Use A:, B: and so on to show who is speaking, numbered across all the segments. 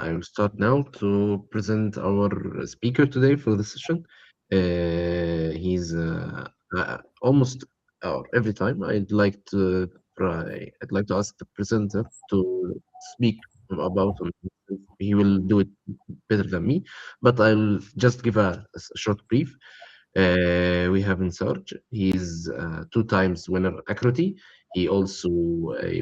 A: I will start now to present our speaker today for the session. He's almost every time I'd like to ask the presenter to speak about himself. He will do it better than me, but I'll just give a short brief. We have Nisarg. He's 2 times winner AAKRUTI. He also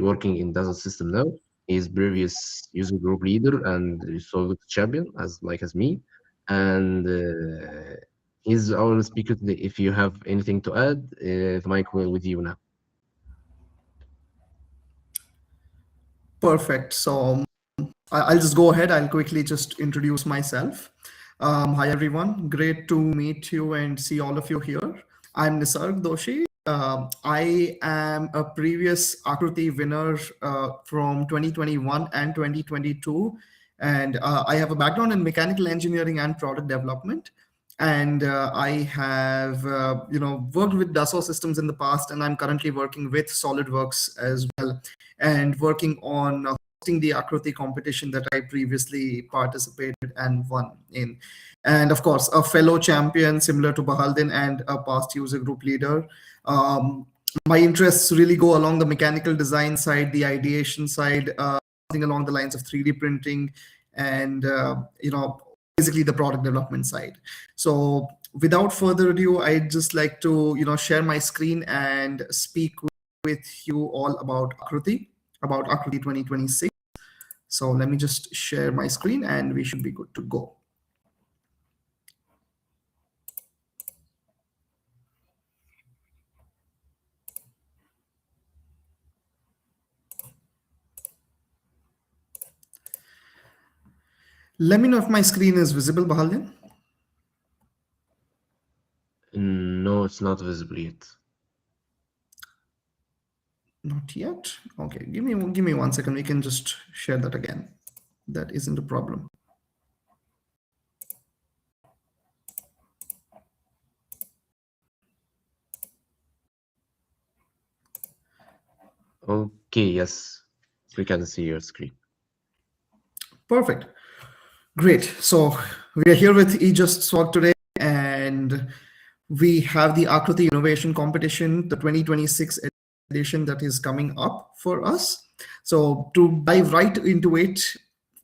A: working in Dassault System now. He's previous user group leader and SWUG champion as me. And he's our speaker today. If you have anything to add, the mic will with you now.
B: Perfect. So I'll just go ahead. I'll quickly just introduce myself. Hi, everyone. Great to meet you and see all of you here. I'm Nisarg Doshi. I am a previous AAKRUTI winner from 2021 and 2022. And I have a background in mechanical engineering and product development. And I have worked with Dassault Systems in the past, and I'm currently working with SolidWorks as well, and working on hosting the AAKRUTI competition that I previously participated and won in. And of course, a fellow champion similar to Bahaldin and a past user group leader. My interests really go along the mechanical design side, the ideation side, something along the lines of 3D printing, and basically the product development side. So without further ado, I'd just like to share my screen and speak with you all about AAKRUTI 2026. So let me just share my screen and we should be good to go. Let me know if my screen is visible, Bahaldin.
A: No, it's not visible yet.
B: Not yet. Okay, give me 1 second. We can just share that again. That isn't a problem.
A: Okay, yes, we can see your screen.
B: Perfect. Great. So we are here with eJust SWUG today, and we have the AAKRUTI Innovation Competition, the 2026 edition that is coming up for us. So to dive right into it,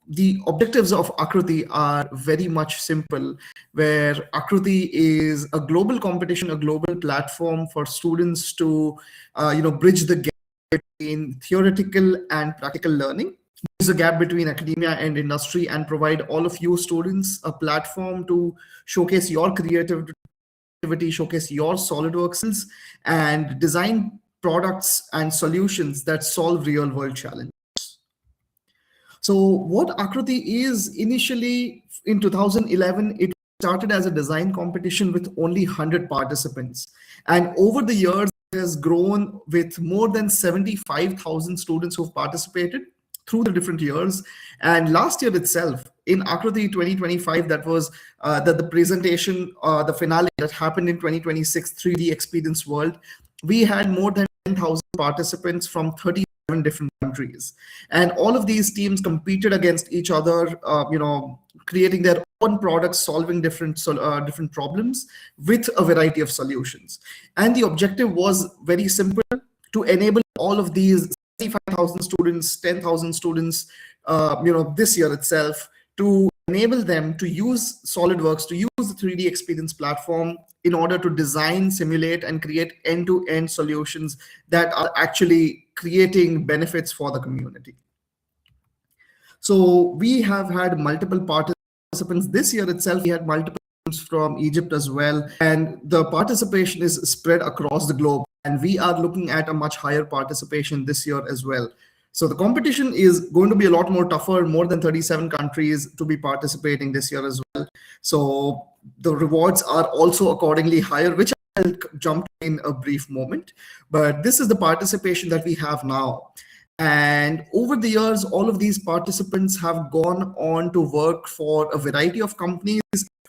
B: the objectives of AAKRUTI are very much simple, where AAKRUTI is a global competition, a global platform for students to bridge the gap between theoretical and practical learning, bridge the gap between academia and industry, and provide all of you students a platform to showcase your creativity, showcase your SolidWorks skills, and design products and solutions that solve real world challenges. So what AAKRUTI is, initially in 2011, it started as a design competition with only 100 participants. And over the years, it has grown with more than 75,000 students who've participated through the different years. And last year itself, in AAKRUTI 2025, that was the presentation, the finale that happened in 2026 3D Experience World, we had more than 10,000 participants from 37 different countries. And all of these teams competed against each other, creating their own products, solving different problems with a variety of solutions. And the objective was very simple: to enable all of these 75,000 students, 10,000 students, this year itself, to enable them to use SolidWorks, to use the 3D Experience platform in order to design, simulate, and create end-to-end solutions that are actually creating benefits for the community. So we have had multiple participants this year itself. We had multiple teams from Egypt as well, and the participation is spread across the globe, and we are looking at a much higher participation this year as well. So the competition is going to be a lot more tougher, more than 37 countries to be participating this year as well. So the rewards are also accordingly higher, which I'll jump in a brief moment. But this is the participation that we have now. And over the years, all of these participants have gone on to work for a variety of companies,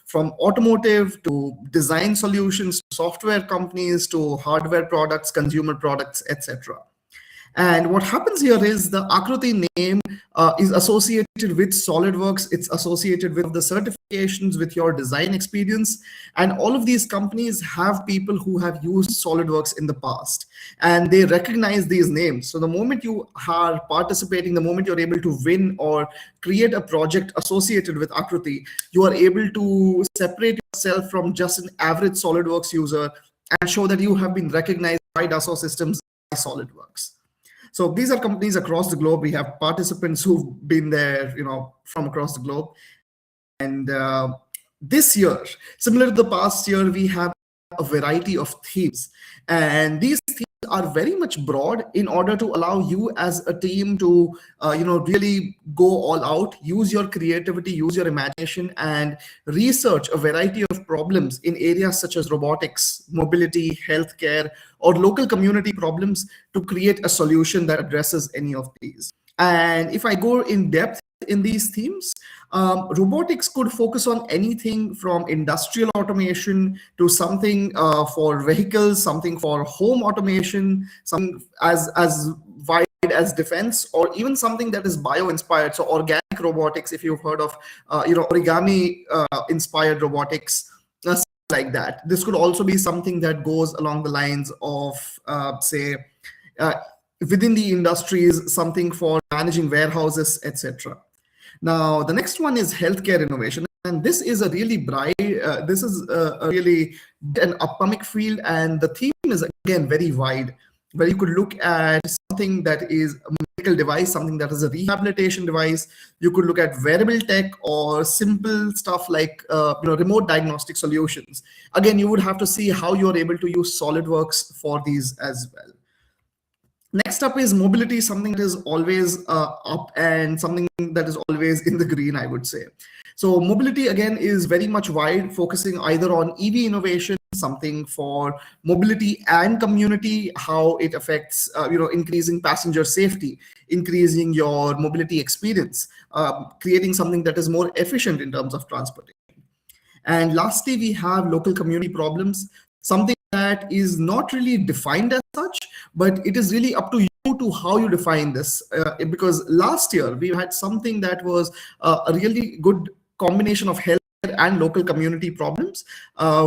B: from automotive to design solutions, to software companies, to hardware products, consumer products, etc. And what happens here is the AAKRUTI name is associated with SolidWorks. It's associated with the certifications, with your design experience. And all of these companies have people who have used SolidWorks in the past. And they recognize these names. So the moment you are participating, the moment you're able to win or create a project associated with AAKRUTI, you are able to separate yourself from just an average SolidWorks user and show that you have been recognized by Dassault Systems, by SolidWorks. So these are companies across the globe. We have participants who've been there, from across the globe. And this year, similar to the past year, we have a variety of themes. And these themes are very much broad in order to allow you as a team to, really go all out, use your creativity, use your imagination, and research a variety of problems in areas such as robotics, mobility, healthcare, or local community problems to create a solution that addresses any of these. And if I go in depth in these themes, robotics could focus on anything from industrial automation to something for vehicles, something for home automation, something as wide as defense, or even something that is bio-inspired. So organic robotics, if you've heard of, origami inspired robotics, like that. This could also be something that goes along the lines of, say, within the industries, something for managing warehouses, etc. Now, the next one is healthcare innovation, and this is a really bright, this is a really an upcoming field, and the theme is again very wide, where you could look at something that is a medical device, something that is a rehabilitation device. You could look at wearable tech or simple stuff like remote diagnostic solutions. Again, you would have to see how you're able to use SolidWorks for these as well. Next up is mobility, something that is always up and something that is always in the green, I would say. So mobility, again, is very much wide, focusing either on EV innovation, something for mobility and community, how it affects, increasing passenger safety, increasing your mobility experience, creating something that is more efficient in terms of transportation. And lastly, we have local community problems, something that is not really defined as such, but it is really up to you to how you define this. Because last year we had something that was a really good combination of health and local community problems,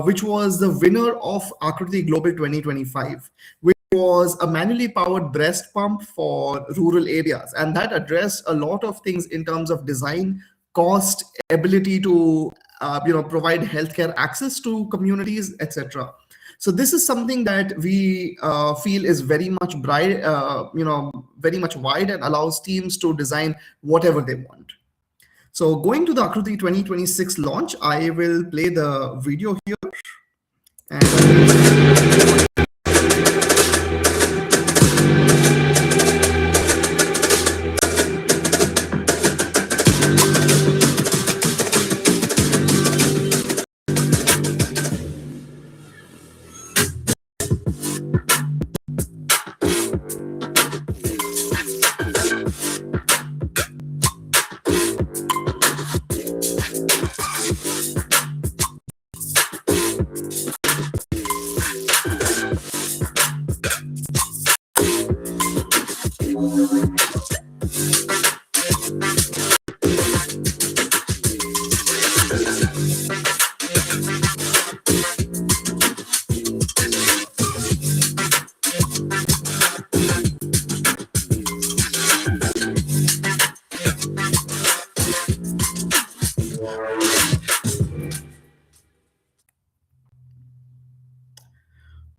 B: which was the winner of AAKRUTI Global 2025, which was a manually powered breast pump for rural areas. And that addressed a lot of things in terms of design, cost, ability to provide healthcare access to communities, etc. So this is something that we feel is very much bright, very much wide, and allows teams to design whatever they want. So going to the AAKRUTI 2026 launch, I will play the video here. And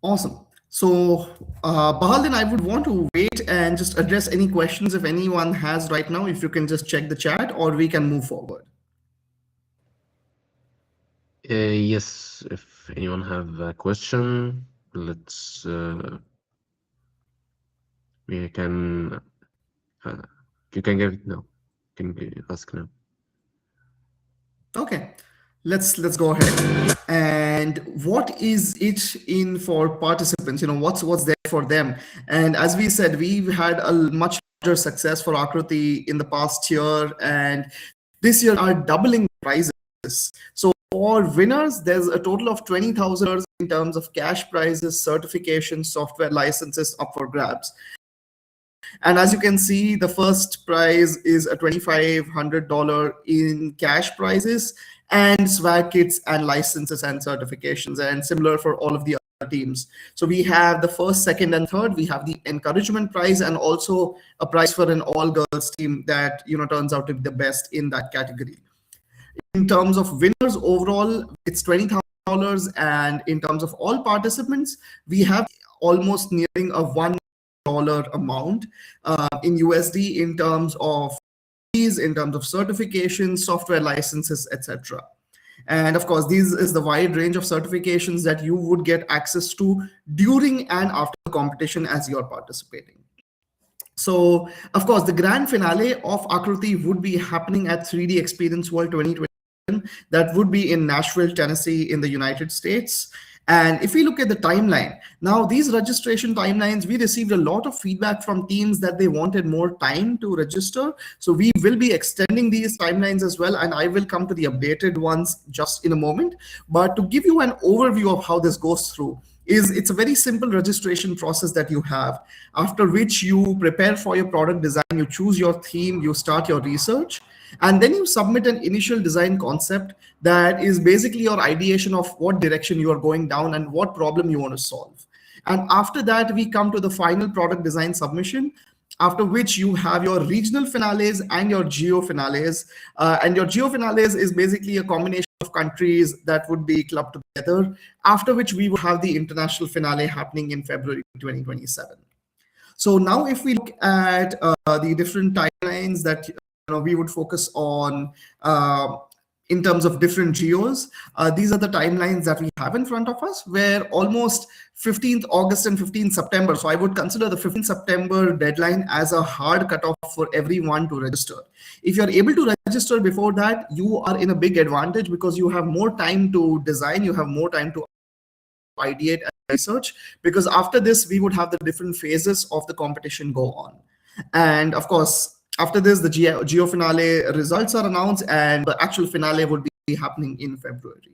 B: awesome. So, Bahal, then I would want to wait and just address any questions if anyone has right now. If you can just check the chat, or we can move forward.
A: Yes, if anyone have a question, let's we can you can give it now. You can ask now.
B: Okay, let's go ahead. And what is it in for participants? What's there for them? And as we said, we've had a much larger success for AAKRUTI in the past year, and this year are doubling prizes. So for winners, there's a total of 20,000 in terms of cash prizes, certifications, software licenses up for grabs. And as you can see, the first prize is a $2,500 in cash prizes and swag kits and licenses and certifications, and similar for all of the other teams. So we have the first, second, and third. We have the encouragement prize and also a prize for an all-girls team that turns out to be the best in that category. In terms of winners overall, it's $20,000, and in terms of all participants, we have almost nearing a $1 amount in USD in terms of fees, in terms of certifications, software licenses, etc. And of course, this is the wide range of certifications that you would get access to during and after the competition as you're participating. So, of course, the grand finale of Akruti would be happening at 3D Experience World 2020. That would be in Nashville, Tennessee, in the United States. And if we look at the timeline, now these registration timelines, we received a lot of feedback from teams that they wanted more time to register. So we will be extending these timelines as well, and I will come to the updated ones just in a moment. But to give you an overview of how this goes through, it's a very simple registration process that you have, after which you prepare for your product design, you choose your theme, you start your research, and then you submit an initial design concept that is basically your ideation of what direction you are going down and what problem you want to solve. And after that, we come to the final product design submission, after which you have your regional finales and your geo finales. And your geo finales is basically a combination of countries that would be clubbed together, after which we will have the international finale happening in February 2027. So now if we look at the different timelines that we would focus on in terms of different geos, these are the timelines that we have in front of us, where almost 15th August and 15th September. So I would consider the 15th September deadline as a hard cutoff for everyone to register. If you're able to register before that, you are in a big advantage because you have more time to design, you have more time to ideate and research, because after this, we would have the different phases of the competition go on. And of course, after this, the geo finale results are announced, and the actual finale would be happening in February.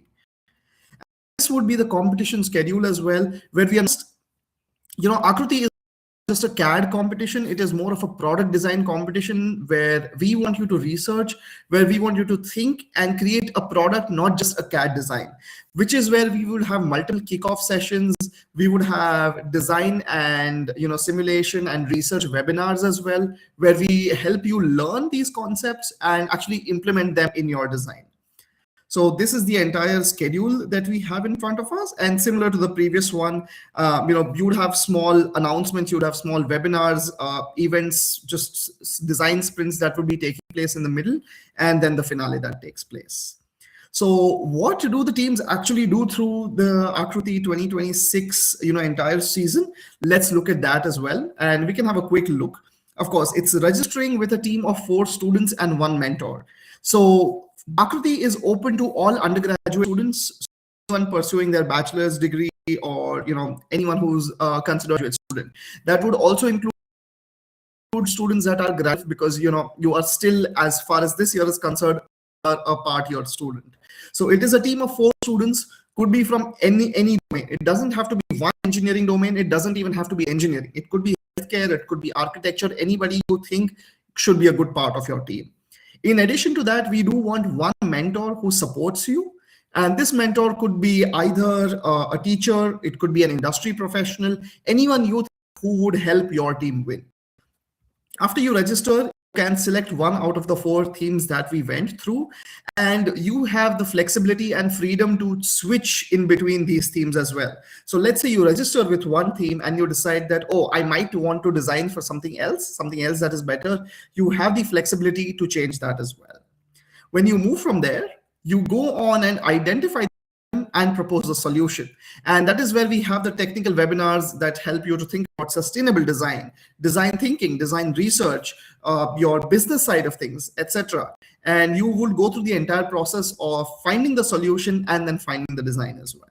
B: This would be the competition schedule as well, where we are, Akruti is just a CAD competition. It is more of a product design competition where we want you to research, where we want you to think and create a product, not just a CAD design, which is where we would have multiple kickoff sessions. We would have design and simulation and research webinars as well, where we help you learn these concepts and actually implement them in your design. So this is the entire schedule that we have in front of us. And similar to the previous one, you would have small announcements, you would have small webinars, events, just design sprints that would be taking place in the middle, and then the finale that takes place. So what do the teams actually do through the Akruti 2026 entire season? Let's look at that as well, and we can have a quick look. Of course, it's registering with a team of 4 students and 1 mentor. So Akruti is open to all undergraduate students, anyone pursuing their bachelor's degree, or anyone who's considered a graduate student. That would also include students that are graduate, because you are still, as far as this year is concerned, a part-year student. So it is a team of 4 students, could be from any domain. It doesn't have to be one engineering domain. It doesn't even have to be engineering. It could be healthcare, it could be architecture, anybody you think should be a good part of your team. In addition to that, we do want 1 mentor who supports you. And this mentor could be either a teacher, it could be an industry professional, anyone you think who would help your team win. After you register, you can select 1 out of the 4 themes that we went through, and you have the flexibility and freedom to switch in between these themes as well. So let's say you register with 1 theme and you decide that, oh, I might want to design for something else that is better. You have the flexibility to change that as well. When you move from there, you go on and identify and propose a solution. And that is where we have the technical webinars that help you to think about sustainable design, design thinking, design research, your business side of things, etc. And you will go through the entire process of finding the solution and then finding the design as well.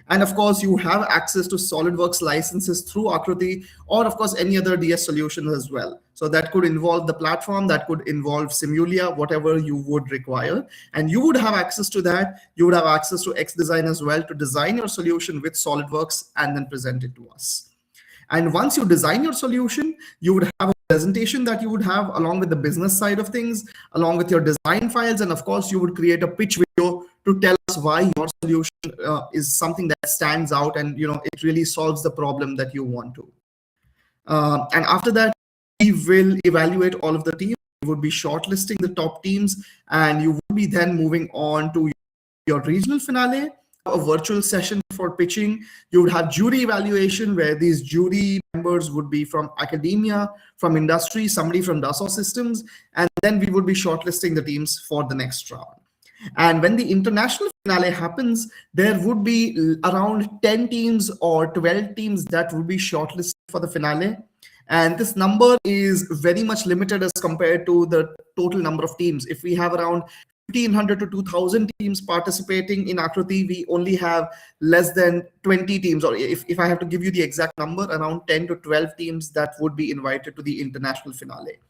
B: And of course, you have access to SolidWorks licenses through Akruti, or of course, any other DS solutions as well. So that could involve the platform, that could involve Simulia, whatever you would require. And you would have access to that. You would have access to XDesign as well to design your solution with SolidWorks and then present it to us. And once you design your solution, you would have a presentation that you would have along with the business side of things, along with your design files, and of course, you would create a pitch video to tell us why your solution is something that stands out and it really solves the problem that you want to. And after that, we will evaluate all of the teams. We would be shortlisting the top teams, and you would be then moving on to your regional finale, a virtual session for pitching. You would have jury evaluation, where these jury members would be from academia, from industry, somebody from Dassault Systems, and then we would be shortlisting the teams for the next round. And when the international finale happens, there would be around 10 teams or 12 teams that would be shortlisted for the finale. And this number is very much limited as compared to the total number of teams. If we have around 1,500 to 2,000 teams participating in AAKRUTI, we only have less than 20 teams, or if I have to give you the exact number, around 10 to 12 teams that would be invited to the international finale.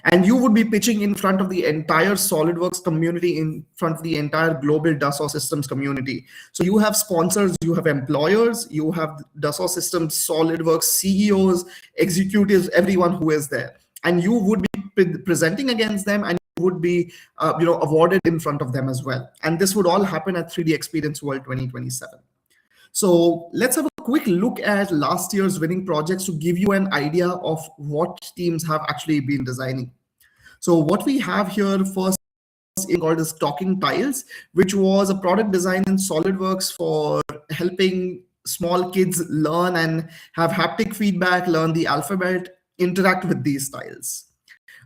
B: And you would be pitching in front of the entire SolidWorks community, in front of the entire global Dassault Systems community. So you have sponsors, you have employers, you have Dassault Systems, SolidWorks CEOs, executives, everyone who is there. And you would be presenting against them, and would be awarded in front of them as well. And this would all happen at 3D Experience World 2027. So let's have a quick look at last year's winning projects to give you an idea of what teams have actually been designing. So what we have here first is called as Talking Tiles, which was a product design in SolidWorks for helping small kids learn and have haptic feedback, learn the alphabet, interact with these tiles.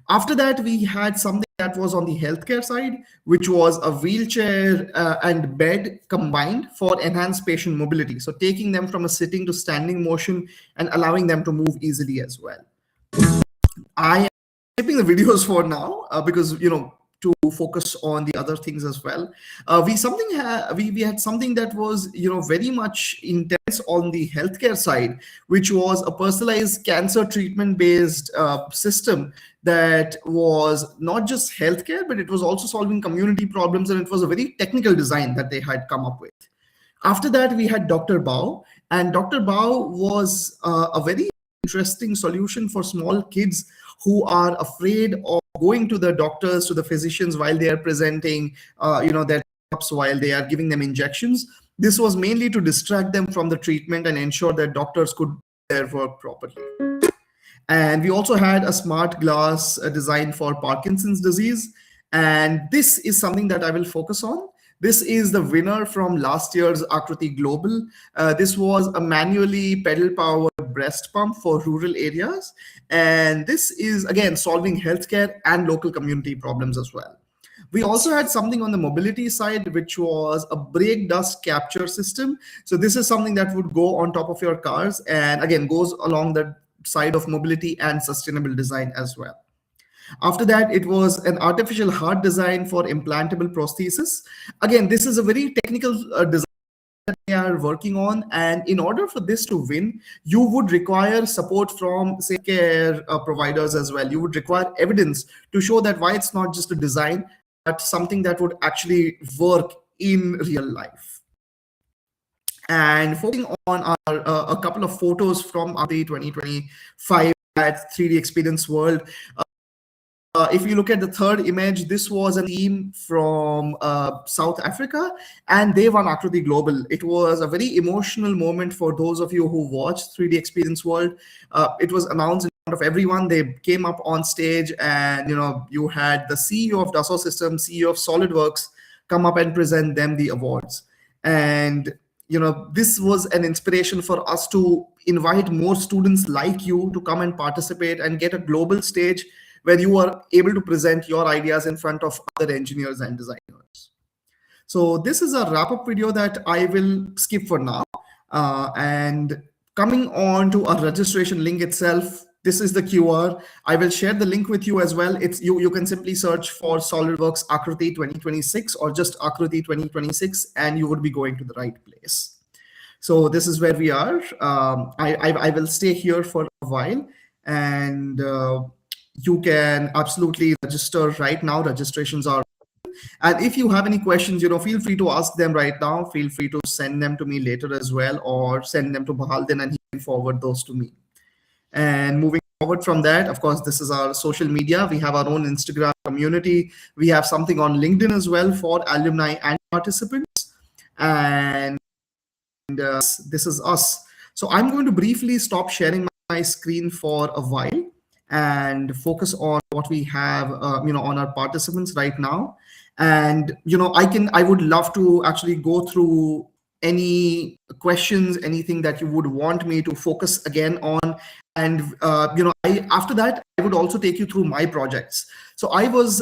B: After that, we had something that was on the healthcare side, which was a wheelchair and bed combined for enhanced patient mobility. So taking them from a sitting to standing motion and allowing them to move easily as well. I am skipping the videos for now because, to focus on the other things as well. We had something that was very much intense on the healthcare side, which was a personalized cancer treatment based system that was not just healthcare, but it was also solving community problems, and it was a very technical design that they had come up with. After that, we had Dr. Bao, and Dr. Bao was a very interesting solution for small kids who are afraid of going to the doctors, to the physicians while they are presenting, their ups while they are giving them injections. This was mainly to distract them from the treatment and ensure that doctors could do their work properly. And we also had a smart glass design for Parkinson's disease. And this is something that I will focus on. This is the winner from last year's AAKRUTI Global. This was a manually pedal-powered breast pump for rural areas. And this is, again, solving healthcare and local community problems as well. We also had something on the mobility side, which was a brake dust capture system. So this is something that would go on top of your cars and, again, goes along the side of mobility and sustainable design as well. After that, it was an artificial heart design for implantable prosthesis. Again, this is a very technical design that they are working on. And in order for this to win, you would require support from, say, care providers as well. You would require evidence to show that why it's not just a design, but something that would actually work in real life. And focusing on a couple of photos from the 2025 at 3D Experience World. If you look at the third image, this was a team from South Africa, and they won AAKRUTI Global. It was a very emotional moment for those of you who watched 3D Experience World. It was announced in front of everyone. They came up on stage, and you had the CEO of Dassault Systems, CEO of SolidWorks, come up and present them the awards. And this was an inspiration for us to invite more students like you to come and participate and get a global stage where you are able to present your ideas in front of other engineers and designers. So this is a wrap-up video that I will skip for now. And coming on to our registration link itself, this is the QR. I will share the link with you as well. You can simply search for SolidWorks AAKRUTI 2026 or just AAKRUTI 2026, and you would be going to the right place. So this is where we are. I will stay here for a while, and you can absolutely register right now. Registrations are, and if you have any questions, feel free to ask them right now. Feel free to send them to me later as well, or send them to Bahaldin and he can forward those to me. And moving forward from that, of course, this is our social media. We have our own Instagram community. We have something on LinkedIn as well for alumni and participants. And this is us. So I'm going to briefly stop sharing my screen for a while and focus on what we have, on our participants right now. And I would love to actually go through any questions, anything that you would want me to focus again on. And after that, I would also take you through my projects. So I was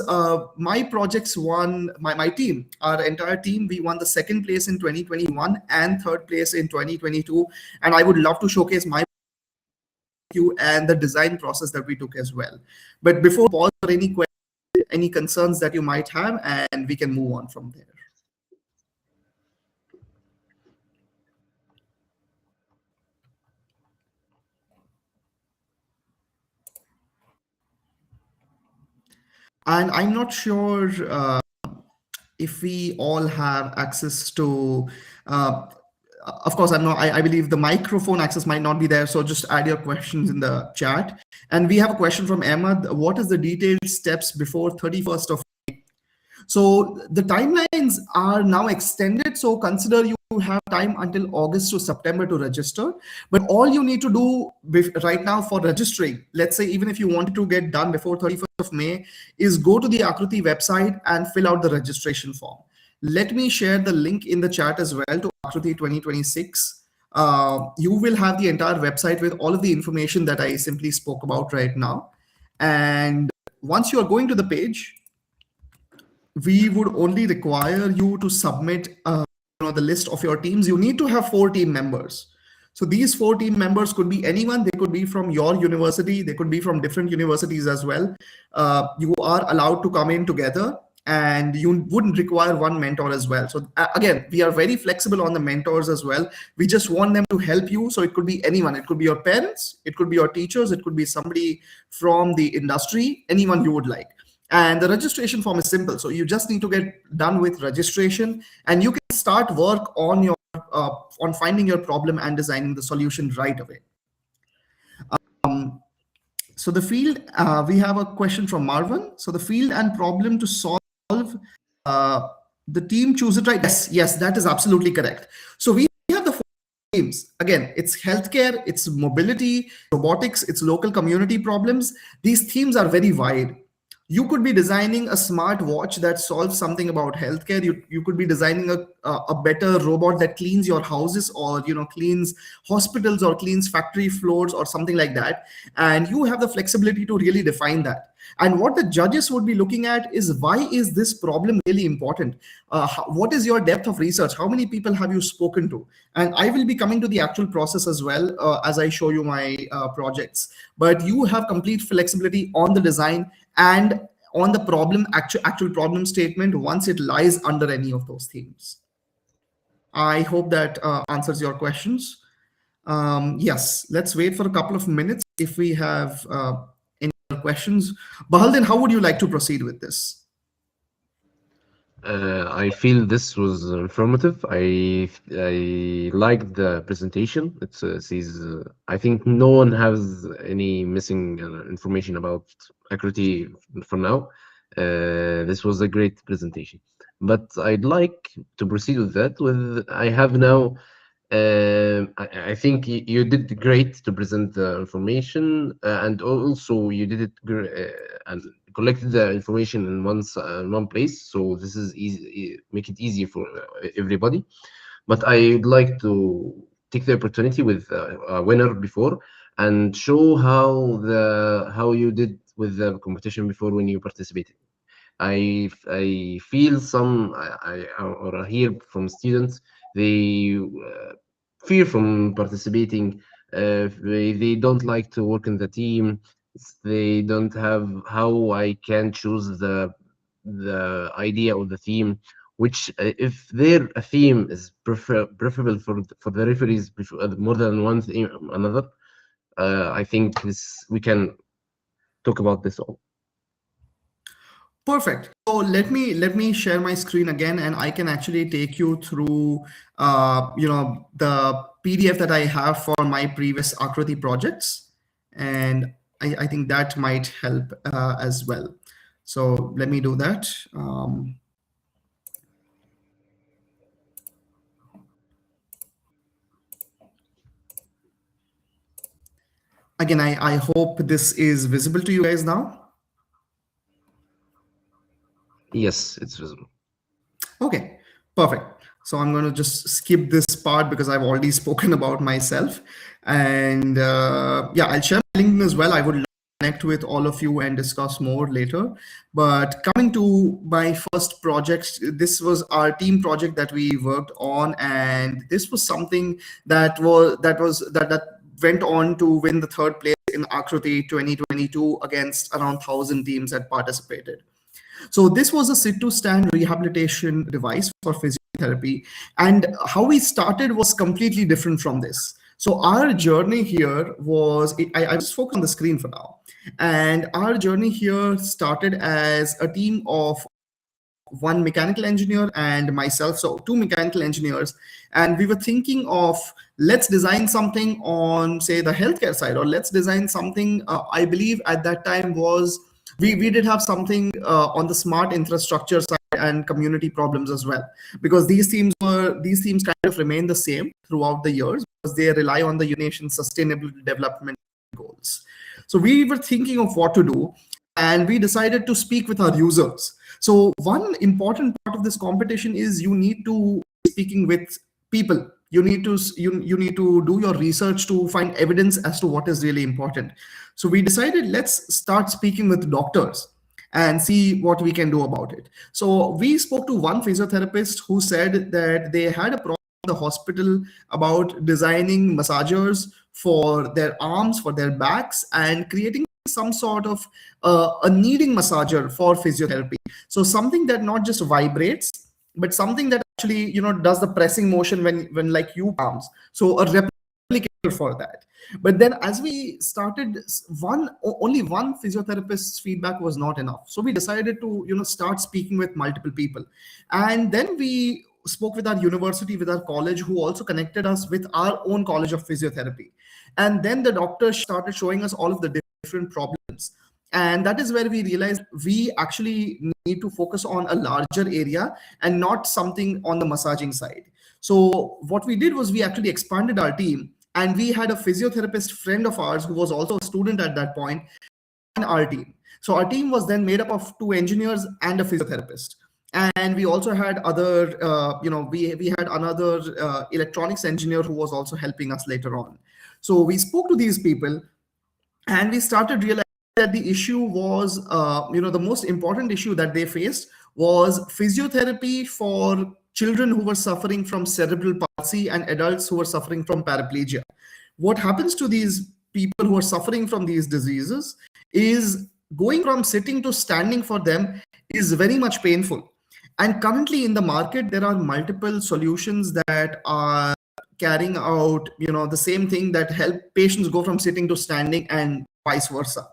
B: my projects won, my team, our entire team, we won the second place in 2021 and third place in 2022. And I would love to showcase my you and the design process that we took as well. But before pause for any questions, any concerns that you might have, and we can move on from there. And I'm not sure if we all have access to of course, I believe the microphone access might not be there, so just add your questions in the chat. And we have a question from Ahmad. What is the detailed steps before 31st of May? So the timelines are now extended. So consider you have time until August to September to register. But all you need to do right now for registering, let's say even if you wanted to get done before 31st of May, is go to the AAKRUTI website and fill out the registration form. Let me share the link in the chat as well to AAKRUTI 2026. You will have the entire website with all of the information that I simply spoke about right now. And once you are going to the page, we would only require you to submit the list of your teams. You need to have 4 team members. So these 4 team members could be anyone. They could be from your university. They could be from different universities as well. You are allowed to come in together, and you wouldn't require one mentor as well. So again, we are very flexible on the mentors as well. We just want them to help you. So it could be anyone. It could be your parents. It could be your teachers. It could be somebody from the industry, anyone you would like. And the registration form is simple. So you just need to get done with registration, and you can start work on your on finding your problem and designing the solution right away. So the field, we have a question from Marvin. So the field and problem to solve, the team choose it right. Yes, that is absolutely correct. So we have the 4 themes. Again, it's healthcare, it's mobility, robotics, it's local community problems. These themes are very wide. You could be designing a smart watch that solves something about healthcare. You could be designing a better robot that cleans your houses, or cleans hospitals, or cleans factory floors, or something like that. And you have the flexibility to really define that. And what the judges would be looking at is, why is this problem really important? What is your depth of research? How many people have you spoken to? And I will be coming to the actual process as well as I show you my projects. But you have complete flexibility on the design and on the problem, actual problem statement, once it lies under any of those themes. I hope that answers your questions. Yes, let's wait for a couple of minutes if we have any other questions. Bahaldin, how would you like to proceed with this?
A: I feel this was informative. I liked the presentation. It says I think no one has any missing information about AAKRUTI for now. This was a great presentation, but I'd like to proceed with that. I have now. I think you did great to present the information, and also you did it and collected the information in one place. So this is easy, make it easy for everybody. But I'd like to take the opportunity with a winner before and show how you did with the competition before when you participated. I feel or I hear from students they fear from participating. They don't like to work in the team. They don't have how I can choose the idea of the theme. Which if their theme is preferable for the referees more than one theme another, I think we can talk about this all.
B: Perfect. So let me share my screen again, and I can actually take you through the PDF that I have for my previous AAKRUTI projects. and I think that might help as well. So let me do that. Again, I hope this is visible to you guys now.
A: Yes, it's visible.
B: Okay, perfect. So I'm going to just skip this part because I've already spoken about myself. And yeah, I'll share my LinkedIn as well. I would love to connect with all of you and discuss more later. But coming to my first project, this was our team project that we worked on, and this was something that went on to win the third place in AAKRUTI 2022 against around 1,000 teams that participated. So this was a sit-to-stand rehabilitation device for physiotherapy. And how we started was completely different from this. So our journey here was, I just focus on the screen for now. And our journey here started as a team of one mechanical engineer and myself, so two mechanical engineers, and we were thinking of, let's design something on, say, the healthcare side, or let's design something, I believe at that time was, we did have something on the smart infrastructure side and community problems as well, because these themes kind of remain the same throughout the years because they rely on the nation's sustainable development goals. So we were thinking of what to do, and we decided to speak with our users. So one important part of this competition is you need to be speaking with people. You need to do your research to find evidence as to what is really important. So we decided, let's start speaking with doctors and see what we can do about it. So we spoke to one physiotherapist who said that they had a problem in the hospital about designing massagers for their arms, for their backs, and creating some sort of a kneading massager for physiotherapy. So something that not just vibrates, but something that actually does the pressing motion when like you palms. So a replicator for that. But then as we started, only one physiotherapist's feedback was not enough. So we decided to start speaking with multiple people, and then we spoke with our university, with our college, who also connected us with our own college of physiotherapy. And then the doctors started showing us all of the different problems. And that is where we realized we actually need to focus on a larger area and not something on the massaging side. So what we did was we actually expanded our team, and we had a physiotherapist friend of ours who was also a student at that point in our team. So our team was then made up of two engineers and a physiotherapist. And we also had other, we had another electronics engineer who was also helping us later on. So we spoke to these people, and we started realizing that the issue was, the most important issue that they faced was physiotherapy for children who were suffering from cerebral palsy and adults who were suffering from paraplegia. What happens to these people who are suffering from these diseases is going from sitting to standing for them is very much painful. And currently in the market, there are multiple solutions that are carrying out the same thing, that help patients go from sitting to standing and vice versa.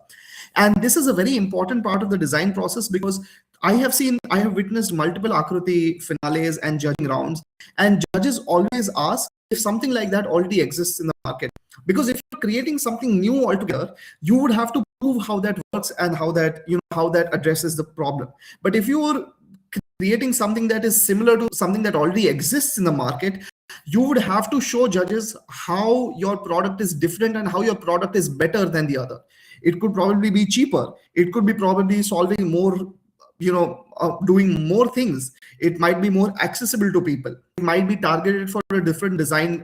B: And this is a very important part of the design process, because I have witnessed multiple AAKRUTI finales and judging rounds, and judges always ask if something like that already exists in the market. Because if you're creating something new altogether, you would have to prove how that works and how that addresses the problem. But if you're creating something that is similar to something that already exists in the market, you would have to show judges how your product is different and how your product is better than the other. It could probably be cheaper. It could be probably solving more, doing more things. It might be more accessible to people. It might be targeted for a different design,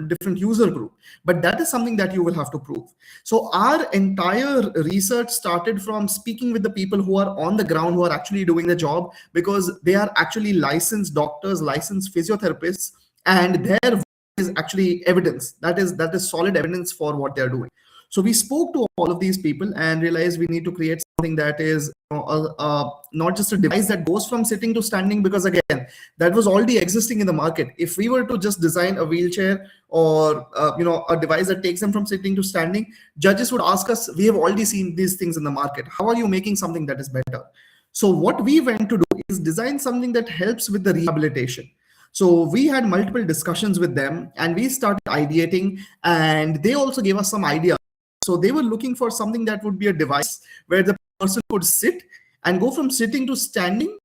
B: different user group. But that is something that you will have to prove. So our entire research started from speaking with the people who are on the ground, who are actually doing the job, because they are actually licensed doctors, licensed physiotherapists, and their voice is actually evidence. That is solid evidence for what they're doing. So we spoke to all of these people and realized we need to create something that is not just a device that goes from sitting to standing, because again, that was already existing in the market. If we were to just design a wheelchair or a device that takes them from sitting to standing, judges would ask us, we have already seen these things in the market. How are you making something that is better? So what we went to do is design something that helps with the rehabilitation. So we had multiple discussions with them, and we started ideating, and they also gave us some ideas So they were looking for something that would be a device where the person could sit and go from sitting to standing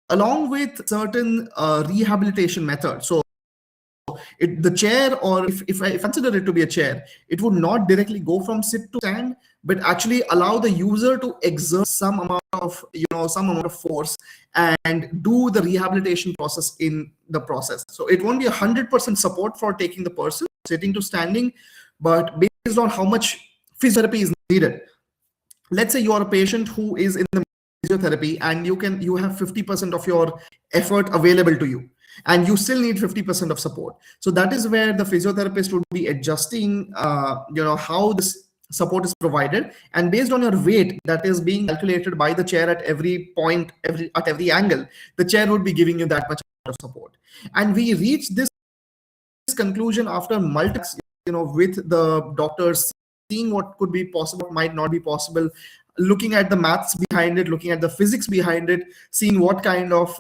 B: along with certain rehabilitation methods. So the chair, or if I consider it to be a chair, it would not directly go from sit to stand, but actually allow the user to exert some amount of force and do the rehabilitation process in the process. So it won't be 100% support for taking the person sitting to standing, but based on how much physiotherapy is needed. Let's say you are a patient who is in the physiotherapy and you have 50% of your effort available to you, and you still need 50% of support. So that is where the physiotherapist would be adjusting how this support is provided, and based on your weight that is being calculated by the chair at every point, at every angle, the chair would be giving you that much of support. And we reached this conclusion after multiple, with the doctors, seeing what could be possible, what might not be possible, looking at the maths behind it, looking at the physics behind it, seeing what kind of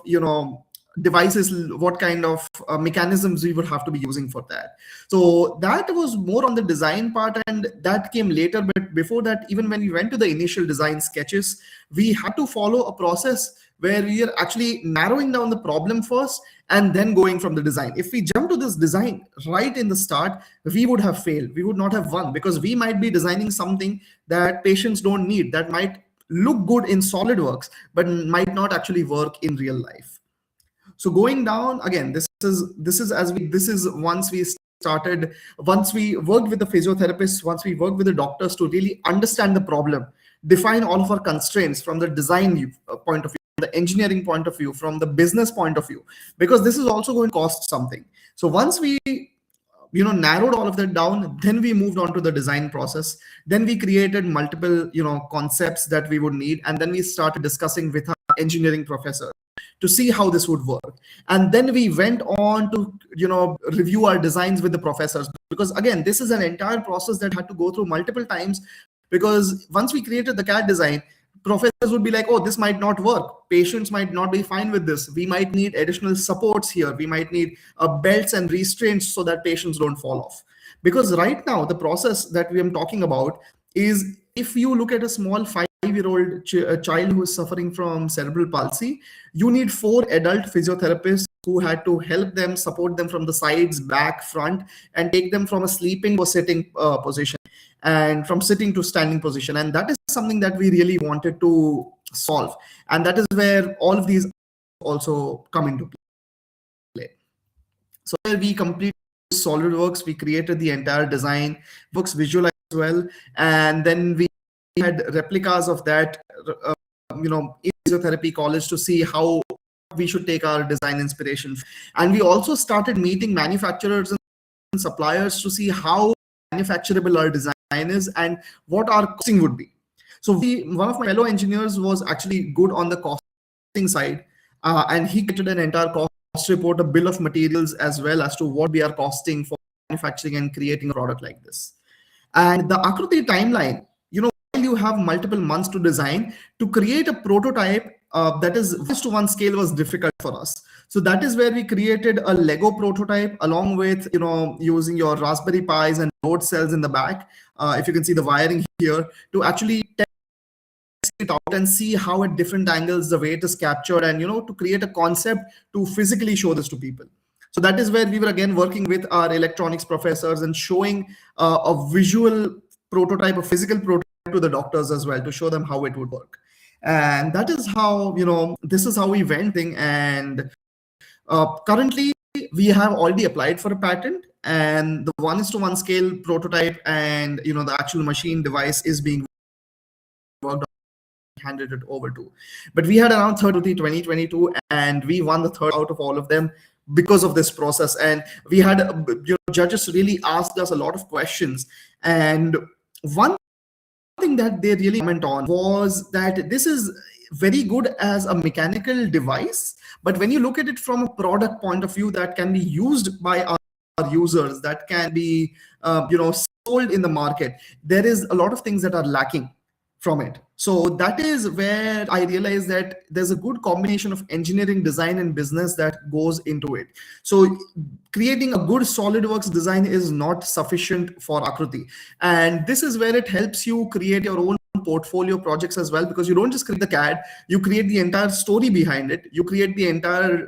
B: devices, what kind of mechanisms we would have to be using for that. So that was more on the design part, and that came later. But before that, even when we went to the initial design sketches, we had to follow a process where we are actually narrowing down the problem first and then going from the design. If we jump to this design right in the start, we would have failed. We would not have won, because we might be designing something that patients don't need, that might look good in SolidWorks, but might not actually work in real life. So going down again, this is once we worked with the physiotherapists, once we worked with the doctors to really understand the problem, define all of our constraints from the design point of view, the engineering point of view, from the business point of view, because this is also going to cost something. So once we narrowed all of that down, then we moved on to the design process. Then we created multiple concepts that we would need, and then we started discussing with our engineering professor to see how this would work. And then we went on to review our designs with the professors, because again, this is an entire process that had to go through multiple times, because once we created the CAD design, professors would be like, oh, this might not work, patients might not be fine with this, we might need additional supports here, we might need belts and restraints so that patients don't fall off. Because right now the process that we are talking about is, if you look at a small 5-year-old child who is suffering from cerebral palsy, you need 4 adult physiotherapists who had to help them, support them from the sides, back, front, and take them from a sleeping or sitting position, and from sitting to standing position. And that is something that we really wanted to solve, and that is where all of these also come into play. So we completed SolidWorks, we created the entire design, works visualized as well, and then we had replicas of that in physiotherapy college to see how we should take our design inspiration. And we also started meeting manufacturers and suppliers to see how manufacturable our design is and what our costing would be. So one of my fellow engineers was actually good on the costing side, and he created an entire cost report, a bill of materials, as well as to what we are costing for manufacturing and creating a product like this. And the AAKRUTI timeline, you have multiple months to design, to create a prototype that is 1:1 scale was difficult for us. So that is where we created a Lego prototype along with using your Raspberry Pis and load cells in the back. If you can see the wiring here, to actually test it out and see how at different angles the weight is captured, and to create a concept to physically show this to people. So that is where we were again working with our electronics professors and showing a visual prototype, a physical prototype to the doctors as well, to show them how it would work. And that is how this is how we went thing. And currently we have already applied for a patent, and the 1:1 scale prototype and the actual machine device is being worked on, handed it over to. But we had around third AAKRUTI 2022, and we won the third out of all of them because of this process. And we had judges really asked us a lot of questions, and one thing that they really comment on was that this is very good as a mechanical device, but when you look at it from a product point of view that can be used by our users, that can be sold in the market, there is a lot of things that are lacking. from it. So that is where I realized that there's a good combination of engineering, design, and business that goes into it. So creating a good SolidWorks design is not sufficient for Akruti. And this is where it helps you create your own portfolio projects as well, because you don't just create the CAD, you create the entire story behind it, you create the entire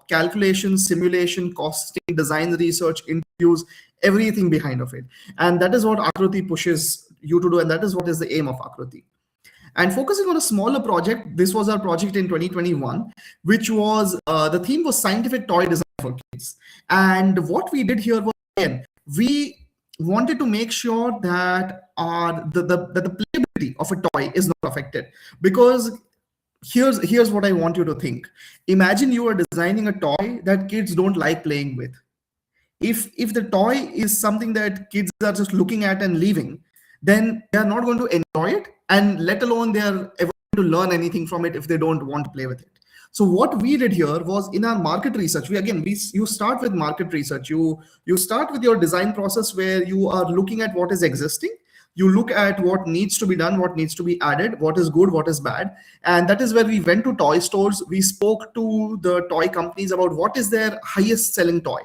B: calculation, simulation, costing, design, research, interviews, everything behind of it. And that is what Akruti pushes you to do, and that is what is the aim of Akruti. And focusing on a smaller project, this was our project in 2021, which was the theme was scientific toy design for kids. And what we did here was, again, we wanted to make sure that the playability of a toy is not affected. Because here's what I want you to think. Imagine you are designing a toy that kids don't like playing with. If the toy is something that kids are just looking at and leaving, then they are not going to enjoy it, and let alone they are ever going to learn anything from it if they don't want to play with it. So what we did here was, in our market research, you start with market research. You start with your design process, where you are looking at what is existing, you look at what needs to be done, what needs to be added, what is good, what is bad. And that is where we went to toy stores, we spoke to the toy companies about what is their highest selling toy.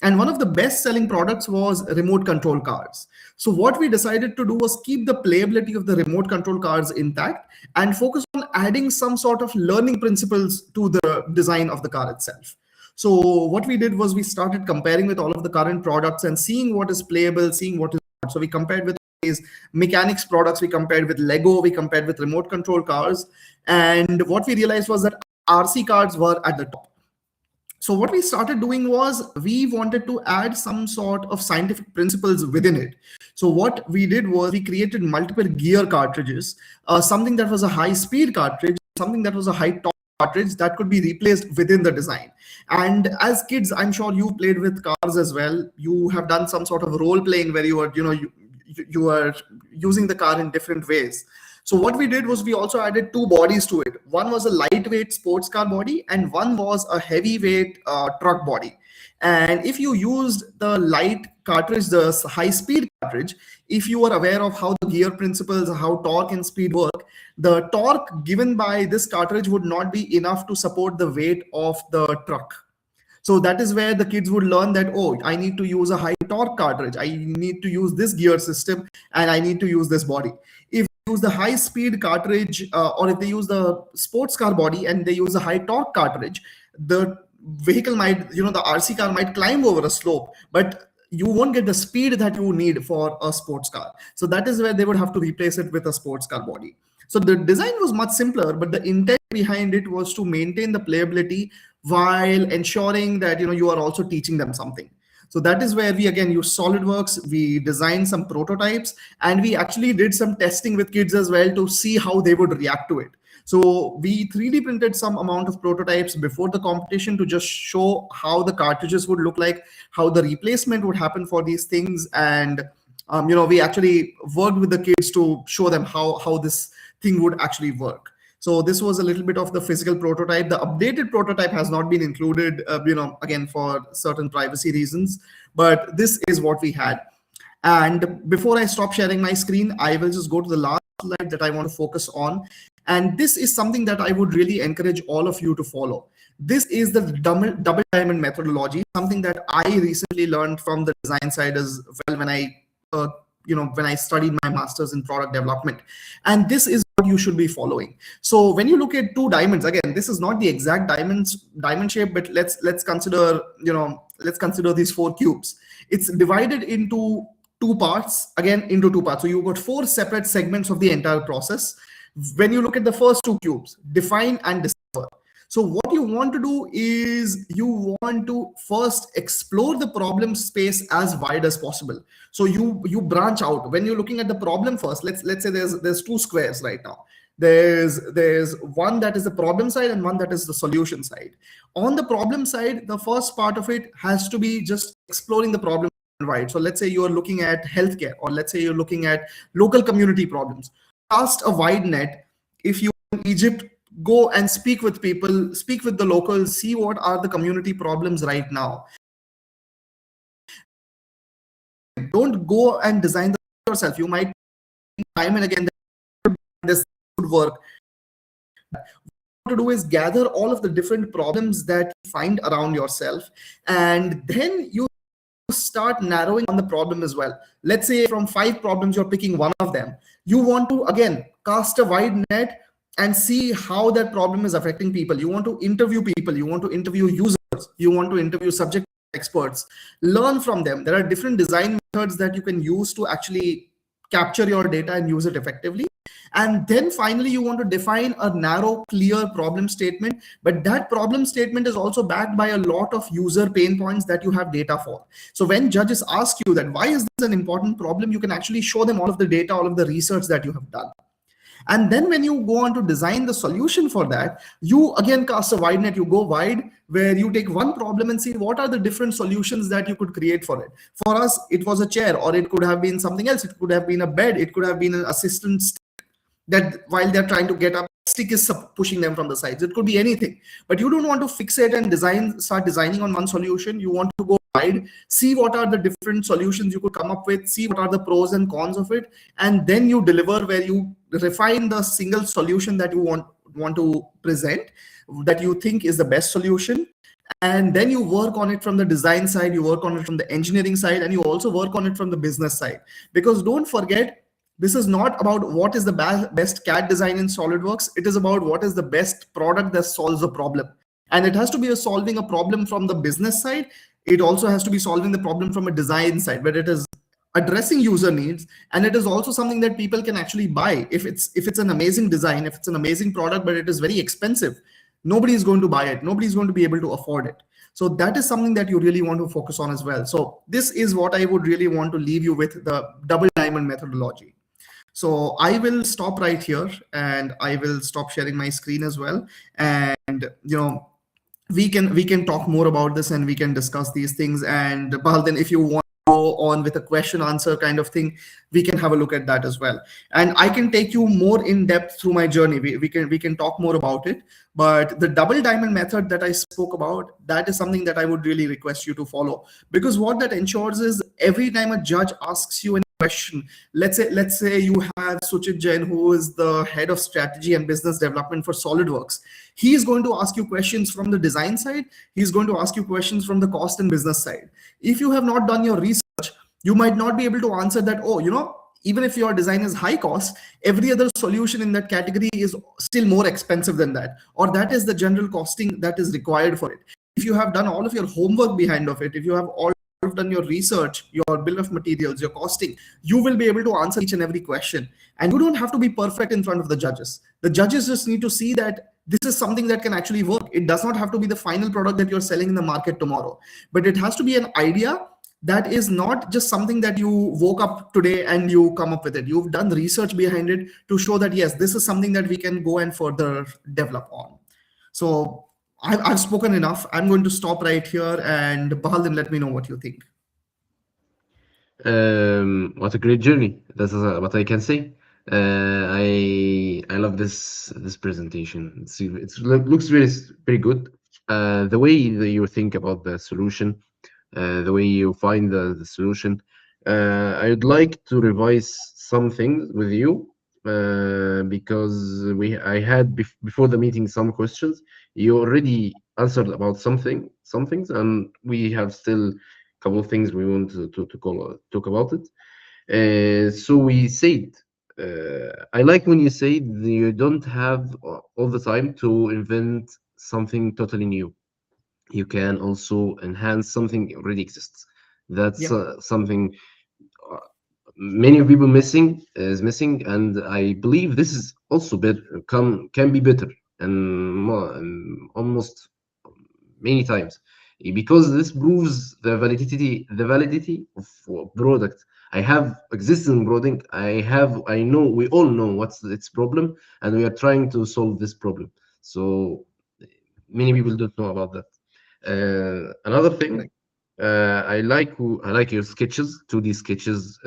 B: And one of the best selling products was remote control cars. So what we decided to do was keep the playability of the remote control cars intact and focus on adding some sort of learning principles to the design of the car itself. So what we did was we started comparing with all of the current products and seeing what is playable, seeing what is not. So we compared with these mechanics products, we compared with Lego, we compared with remote control cars. And what we realized was that RC cars were at the top. So what we started doing was, we wanted to add some sort of scientific principles within it. So what we did was, we created multiple gear cartridges, something that was a high speed cartridge, something that was a high torque cartridge that could be replaced within the design. And as kids, I'm sure you played with cars as well. You have done some sort of role playing where you are, you are using the car in different ways. So what we did was, we also added two bodies to it. One was a lightweight sports car body, and one was a heavyweight truck body. And if you used the light cartridge, the high speed cartridge, if you are aware of how the gear principles, how torque and speed work, the torque given by this cartridge would not be enough to support the weight of the truck. So that is where the kids would learn that, oh, I need to use a high torque cartridge, I need to use this gear system, and I need to use this body. If they use the high speed cartridge, or if they use the sports car body and they use a high torque cartridge, the vehicle might, the RC car might climb over a slope, but you won't get the speed that you need for a sports car. So that is where they would have to replace it with a sports car body. So the design was much simpler, but the intent behind it was to maintain the playability while ensuring that you are also teaching them something. So that is where we again use SolidWorks. We designed some prototypes, and we actually did some testing with kids as well to see how they would react to it. So we 3D printed some amount of prototypes before the competition to just show how the cartridges would look like, how the replacement would happen for these things. And we actually worked with the kids to show them how this thing would actually work. So this was a little bit of the physical prototype. The updated prototype has not been included, again, for certain privacy reasons, but this is what we had. And before I stop sharing my screen, I will just go to the last slide that I want to focus on. And this is something that I would really encourage all of you to follow. This is the double diamond methodology, something that I recently learned from the design side as well when I studied my master's in product development. And this is what you should be following. So when you look at two diamonds, again, this is not the exact diamond shape, but let's consider these four cubes. It's divided into two parts, So you've got four separate segments of the entire process. When you look at the first two cubes, define and discover. So what you want to do is, you want to first explore the problem space as wide as possible. So you branch out. When you're looking at the problem first, let's say there's two squares right now. There's one that is the problem side and one that is the solution side. On the problem side, the first part of it has to be just exploring the problem wide. So let's say you're looking at healthcare, or let's say you're looking at local community problems. Cast a wide net. If you in Egypt, go and speak with people, speak with the locals, see what are the community problems right now. Don't go and design them yourself. You might time and again would work. To do is gather all of the different problems that you find around yourself, and then you start narrowing on the problem as well. Let's say from 5 problems you're picking one of them. You want to again cast a wide net and see how that problem is affecting people. You want to interview people, you want to interview users, you want to interview subject experts, learn from them. There are different design methods that you can use to actually capture your data and use it effectively. And then finally, you want to define a narrow, clear problem statement. But that problem statement is also backed by a lot of user pain points that you have data for. So when judges ask you that, why is this an important problem, you can actually show them all of the data, all of the research that you have done. And then when you go on to design the solution for that, you again cast a wide net, you go wide, where you take one problem and see what are the different solutions that you could create for it. For us, it was a chair, or it could have been something else. It could have been a bed. It could have been an assistant that while they're trying to get up, stick is pushing them from the sides. It could be anything, but you don't want to fixate and start designing on one solution. You want to go wide, see what are the different solutions you could come up with, see what are the pros and cons of it, and then you deliver, where you refine the single solution that you want to present, that you think is the best solution. And then you work on it from the design side, you work on it from the engineering side, and you also work on it from the business side. Because don't forget, this is not about what is the best CAD design in SolidWorks. It is about what is the best product that solves a problem. And it has to be solving a problem from the business side. It also has to be solving the problem from a design side, where it is addressing user needs, and it is also something that people can actually buy. If it's an amazing design, if it's an amazing product, but it is very expensive, nobody is going to buy it. Nobody is going to be able to afford it. So that is something that you really want to focus on as well. So this is what I would really want to leave you with, the double diamond methodology. So I will stop right here, and I will stop sharing my screen as well. And we can talk more about this, and we can discuss these things. And Bahaldin, if you want to go on with a question answer kind of thing, we can have a look at that as well. And I can take you more in depth through my journey. We can talk more about it. But the double diamond method that I spoke about, that is something that I would really request you to follow, because what that ensures is every time a judge asks you any question, let's say you have Suchit Jain, who is the head of strategy and business development for SolidWorks. He is going to ask you questions from the design side. He's going to ask you questions from the cost and business side. If you have not done your research, you might not be able to answer that. Even if your design is high cost, every other solution in that category is still more expensive than that, or that is the general costing that is required for it. If you have done all of your homework behind of it, if you have all done your research, your bill of materials, your costing, you will be able to answer each and every question. And you don't have to be perfect in front of the judges. The judges just need to see that this is something that can actually work. It does not have to be the final product that you're selling in the market tomorrow, but it has to be an idea that is not just something that you woke up today and you come up with it. You've done research behind it to show that, yes, this is something that we can go and further develop on. So I've spoken enough. I'm going to stop right here, and Bahaldin, let me know what you think.
A: What a great journey. That's what I can say. I love this presentation. Looks very good. The way that you think about the solution, the way you find the solution. I would like to revise some things with you, because I had before the meeting some questions. You already answered about some things, and we have still a couple of things we want to talk about it. So we said, I like when you say you don't have all the time to invent something totally new. You can also enhance something already exists. That's
B: Yeah.
A: something uh, many people is missing, and I believe this is also better, can be better, and more, and almost many times, because this proves the validity of product. I have existing product. I know, we all know what's its problem, and we are trying to solve this problem. So many people don't know about that. Another thing,
B: Correct.
A: I like your sketches, 2D sketches,